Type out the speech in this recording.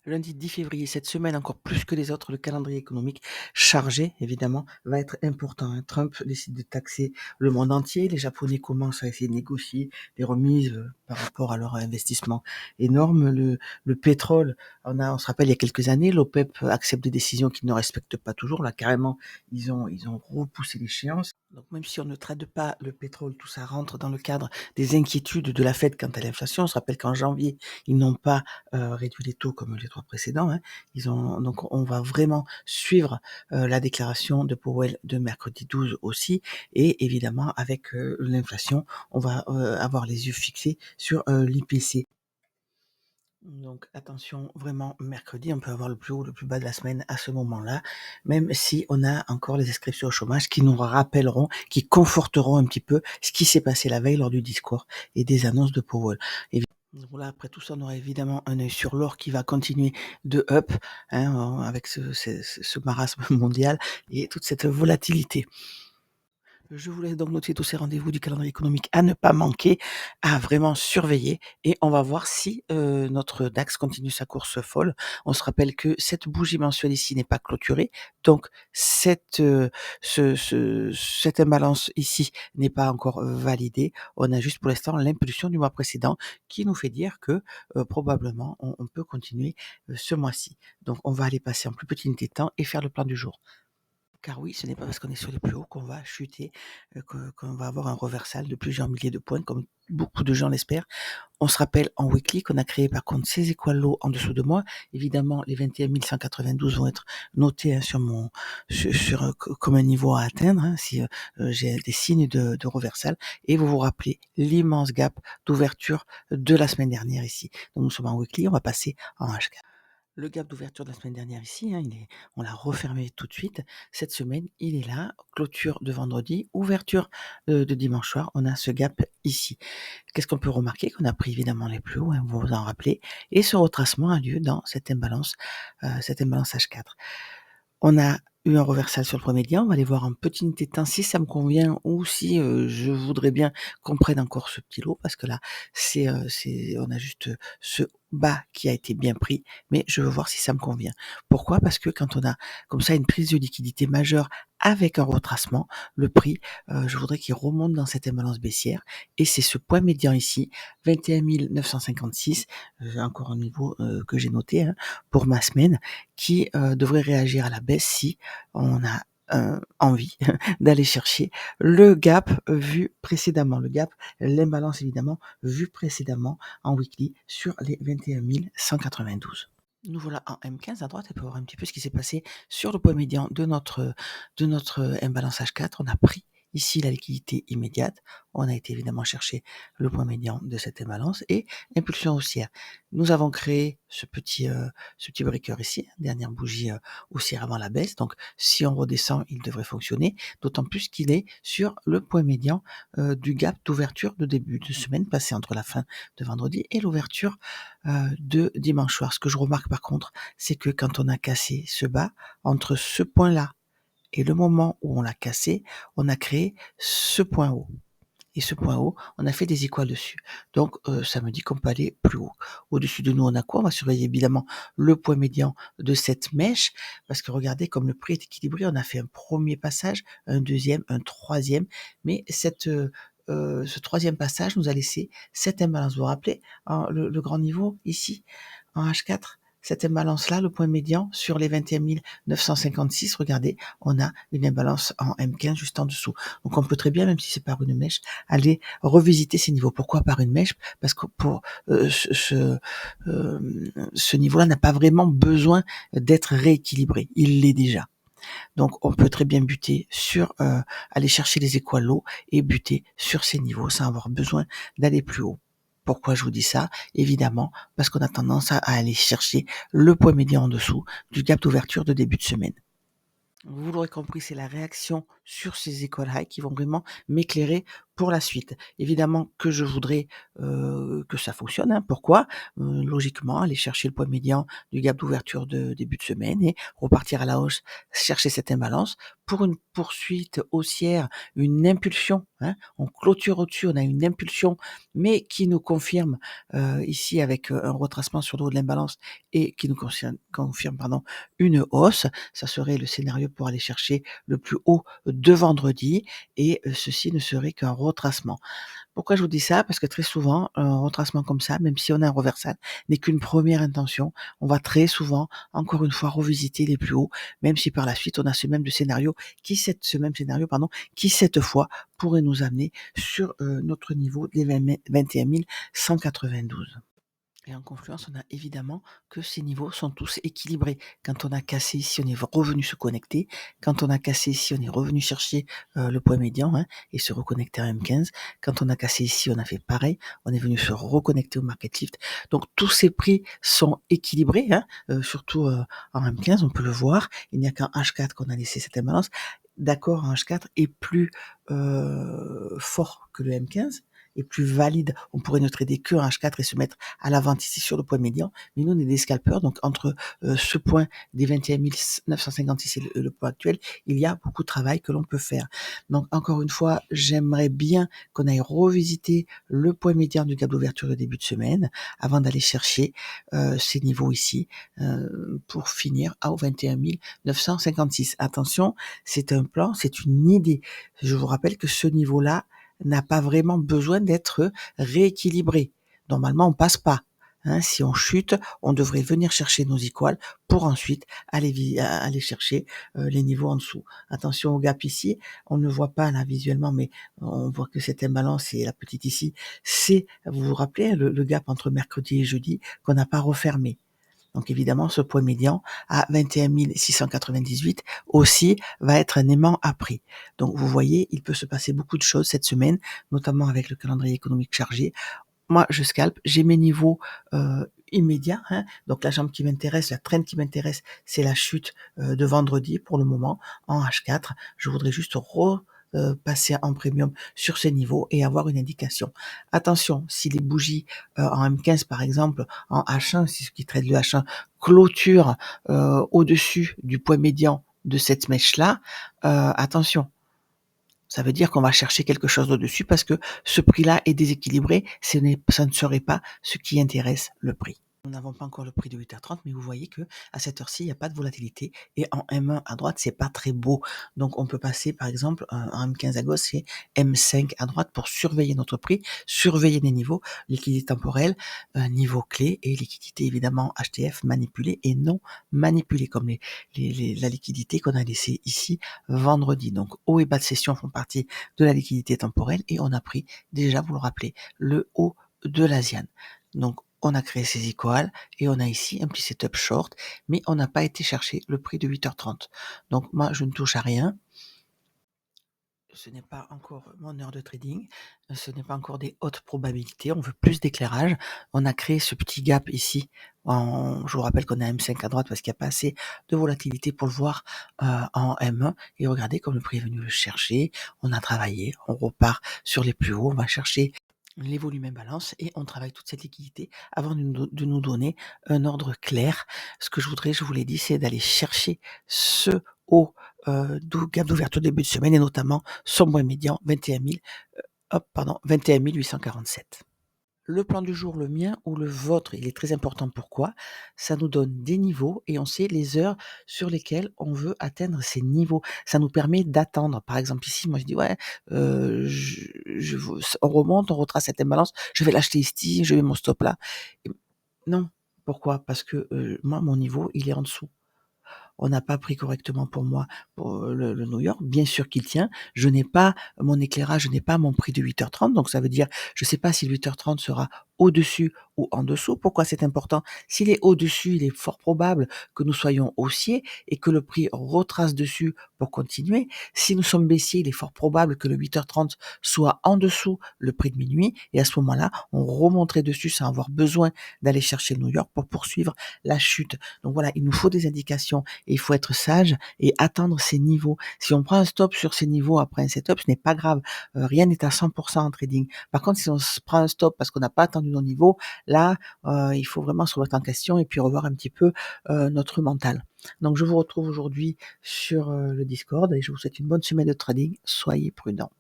Lundi 10 février, cette semaine, encore plus que les autres, le calendrier économique chargé, évidemment, va être important, hein. Trump décide de taxer le monde entier. Les Japonais commencent à essayer de négocier des remises par rapport à leur investissement énorme. Le pétrole, on se rappelle, il y a quelques années, l'OPEP accepte des décisions qu'ils ne respectent pas toujours. Là, carrément, ils ont repoussé l'échéance. Donc, même si on ne traite pas le pétrole, tout ça rentre dans le cadre des inquiétudes de la Fed quant à l'inflation. On se rappelle qu'en janvier, ils n'ont pas réduit les taux comme les 3 précédents, hein. Donc on va vraiment suivre la déclaration de Powell de mercredi 12 aussi, et évidemment avec l'inflation, on va avoir les yeux fixés sur l'IPC. Donc attention, vraiment, mercredi, on peut avoir le plus haut, le plus bas de la semaine à ce moment-là, même si on a encore les inscriptions au chômage qui nous rappelleront, qui conforteront un petit peu ce qui s'est passé la veille lors du discours et des annonces de Powell. Donc là, après tout ça, on aura évidemment un œil sur l'or qui va continuer de up, hein, avec ce marasme mondial et toute cette volatilité. Je vous laisse donc noter tous ces rendez-vous du calendrier économique à ne pas manquer, à vraiment surveiller, et on va voir si notre DAX continue sa course folle. On se rappelle que cette bougie mensuelle ici n'est pas clôturée, donc cette imbalance ici n'est pas encore validée. On a juste pour l'instant l'impulsion du mois précédent qui nous fait dire que probablement on peut continuer ce mois-ci. Donc on va aller passer en plus petite unité de temps et faire le plan du jour. Car oui, ce n'est pas parce qu'on est sur les plus hauts qu'on va chuter, qu'on va avoir un reversal de plusieurs milliers de points, comme beaucoup de gens l'espèrent. On se rappelle en weekly qu'on a créé par contre ces étoiles low en dessous de moi. Évidemment, les 21 192 vont être notés, hein, comme un niveau à atteindre, hein, si j'ai des signes de reversal. Et vous vous rappelez l'immense gap d'ouverture de la semaine dernière ici. Donc nous sommes en weekly, on va passer en H4. Le gap d'ouverture de la semaine dernière ici, hein, on l'a refermé tout de suite. Cette semaine, il est là. Clôture de vendredi, ouverture de dimanche soir. On a ce gap ici. Qu'est-ce qu'on peut remarquer? Qu'on a pris évidemment les plus hauts, hein, vous vous en rappelez. Et ce retracement a lieu dans cette imbalance H4. On a eu un reversal sur le premier médian. On va aller voir en petite unité de temps si ça me convient ou si je voudrais bien qu'on prenne encore ce petit lot, parce que là, on a juste ce bas qui a été bien pris, mais je veux voir si ça me convient. Pourquoi? Parce que quand on a comme ça une prise de liquidité majeure avec un retracement, le prix, je voudrais qu'il remonte dans cette imbalance baissière, et c'est ce point médian ici, 21 956, encore un niveau que j'ai noté, hein, pour ma semaine, qui devrait réagir à la baisse si on a envie d'aller chercher le gap vu précédemment, l'imbalance évidemment vu précédemment en weekly sur les 21 192. Nous voilà en M15 à droite, et pour voir un petit peu ce qui s'est passé sur le point médian de notre imbalance H4. On a pris ici la liquidité immédiate. On a été évidemment chercher le point médian de cette imbalance et impulsion haussière. Nous avons créé ce petit breaker ici, dernière bougie haussière avant la baisse. Donc, si on redescend, il devrait fonctionner, d'autant plus qu'il est sur le point médian du gap d'ouverture de début de semaine, passé entre la fin de vendredi et l'ouverture de dimanche soir. Ce que je remarque par contre, c'est que quand on a cassé ce bas, entre ce point-là et le moment où on l'a cassé, on a créé ce point haut. Et ce point haut, on a fait des étoiles dessus. Donc, ça me dit qu'on peut aller plus haut. Au-dessus de nous, on a quoi? On va surveiller évidemment le point médian de cette mèche, parce que regardez, comme le prix est équilibré, on a fait un premier passage, un deuxième, un troisième, mais ce troisième passage nous a laissé cette imbalance. Vous vous rappelez, hein, le grand niveau ici, en H4? Cette imbalance-là, le point médian sur les 21 956, regardez, on a une imbalance en M15 juste en dessous. Donc on peut très bien, même si c'est par une mèche, aller revisiter ces niveaux. Pourquoi par une mèche? Parce que pour ce niveau-là n'a pas vraiment besoin d'être rééquilibré. Il l'est déjà. Donc on peut très bien buter sur, aller chercher les étoiles low et buter sur ces niveaux sans avoir besoin d'aller plus haut. Pourquoi je vous dis ça? Évidemment, parce qu'on a tendance à aller chercher le point médian en dessous du gap d'ouverture de début de semaine. Vous l'aurez compris, c'est la réaction sur ces écoles high qui vont vraiment m'éclairer pour la suite. Évidemment que je voudrais, que ça fonctionne, hein. Pourquoi? Logiquement, aller chercher le point médian du gap d'ouverture de début de semaine et repartir à la hausse, chercher cette imbalance pour une poursuite haussière, une impulsion, hein. On clôture au-dessus, on a une impulsion, mais qui nous confirme, ici avec, un retracement sur le haut de l'imbalance et qui nous confirme, pardon, une hausse. Ça serait le scénario pour aller chercher le plus haut de vendredi et ceci ne serait qu'un retracement. Pourquoi je vous dis ça? Parce que très souvent, un retracement comme ça, même si on a un reversal, n'est qu'une première intention. On va très souvent, encore une fois, revisiter les plus hauts, même si par la suite on a ce même scénario, pardon, qui cette fois pourrait nous amener sur notre niveau des 21 192. Et en confluence, on a évidemment que ces niveaux sont tous équilibrés. Quand on a cassé ici, on est revenu se connecter. Quand on a cassé ici, on est revenu chercher le point médian, hein, et se reconnecter à M15. Quand on a cassé ici, on a fait pareil. On est venu se reconnecter au market lift. Donc tous ces prix sont équilibrés, hein, surtout en M15, on peut le voir. Il n'y a qu'en H4 qu'on a laissé cette imbalance. D'accord, un H4 est plus fort que le M15, est plus valide. On pourrait ne trader que un H4 et se mettre à la vente ici sur le point médian, mais nous on est des scalpers, donc entre ce point des 21 956 et le point actuel, il y a beaucoup de travail que l'on peut faire. Donc encore une fois, j'aimerais bien qu'on aille revisiter le point médian du gap d'ouverture de début de semaine avant d'aller chercher ces niveaux ici pour finir à 21 956. Attention, c'est un plan, c'est une idée. Je vous rappelle que ce niveau-là n'a pas vraiment besoin d'être rééquilibré. Normalement, on passe pas. Hein, si on chute, on devrait venir chercher nos equals pour ensuite aller chercher les niveaux en dessous. Attention au gap ici, on ne voit pas là visuellement, mais on voit que cette imbalance et la petite ici, c'est, vous vous rappelez, le gap entre mercredi et jeudi qu'on n'a pas refermé. Donc évidemment, ce point médian à 21 698 aussi va être un aimant à prix. Donc vous voyez, il peut se passer beaucoup de choses cette semaine, notamment avec le calendrier économique chargé. Moi, je scalpe, j'ai mes niveaux immédiats, hein. Donc la jambe qui m'intéresse, la trend qui m'intéresse, c'est la chute de vendredi pour le moment en H4. Je voudrais juste passer en premium sur ces niveaux et avoir une indication. Attention, si les bougies en M15 par exemple, en H1, si ce qui traite le H1 clôture au-dessus du point médian de cette mèche-là, attention. Ça veut dire qu'on va chercher quelque chose au-dessus parce que ce prix-là est déséquilibré, ça ne serait pas ce qui intéresse le prix. Nous n'avons pas encore le prix de 8h30, mais vous voyez que à cette heure-ci, il n'y a pas de volatilité. Et en M1 à droite, c'est pas très beau. Donc, on peut passer, par exemple, en M15 à gauche, c'est M5 à droite pour surveiller notre prix, surveiller les niveaux, liquidité temporelle, niveau clé et liquidité, évidemment, HTF manipulée et non manipulée, comme la liquidité qu'on a laissée ici vendredi. Donc, haut et bas de session font partie de la liquidité temporelle et on a pris, déjà, vous le rappelez, le haut de l'Asian. Donc, on a créé ces equals et on a ici un petit setup short, mais on n'a pas été chercher le prix de 8h30. Donc moi, je ne touche à rien. Ce n'est pas encore mon heure de trading, ce n'est pas encore des hautes probabilités, on veut plus d'éclairage. On a créé ce petit gap ici. Je vous rappelle qu'on a M5 à droite parce qu'il n'y a pas assez de volatilité pour le voir en M1. Et regardez comme le prix est venu le chercher. On a travaillé, on repart sur les plus hauts, on va chercher les volumes imbalance et on travaille toute cette liquidité avant de nous donner un ordre clair. Ce que je vous l'ai dit, c'est d'aller chercher ce haut gap d'ouverture début de semaine et notamment son point médian 21 847. Le plan du jour, le mien ou le vôtre, il est très important. Pourquoi? Ça nous donne des niveaux et on sait les heures sur lesquelles on veut atteindre ces niveaux. Ça nous permet d'attendre. Par exemple, ici, moi, je dis, ouais, on remonte, on retrace cette imbalance, je vais l'acheter ici, je mets mon stop là. Non. Pourquoi? Parce que moi, mon niveau, il est en dessous. On n'a pas pris correctement pour moi pour le New York. Bien sûr qu'il tient. Mon éclairage, je n'ai pas mon prix de 8h30. Donc ça veut dire, je ne sais pas si le 8h30 sera au-dessus ou en dessous. Pourquoi c'est important? S'il est au-dessus, il est fort probable que nous soyons haussiers et que le prix retrace dessus pour continuer. Si nous sommes baissiers, il est fort probable que le 8h30 soit en dessous le prix de minuit et à ce moment-là, on remonterait dessus sans avoir besoin d'aller chercher le New York pour poursuivre la chute. Donc voilà, il nous faut des indications et il faut être sage et attendre ces niveaux. Si on prend un stop sur ces niveaux après un setup, ce n'est pas grave. Rien n'est à 100% en trading. Par contre, si on se prend un stop parce qu'on n'a pas attendu nos niveaux, là, il faut vraiment se remettre en question et puis revoir un petit peu notre mental. Donc je vous retrouve aujourd'hui sur le Discord et je vous souhaite une bonne semaine de trading. Soyez prudents.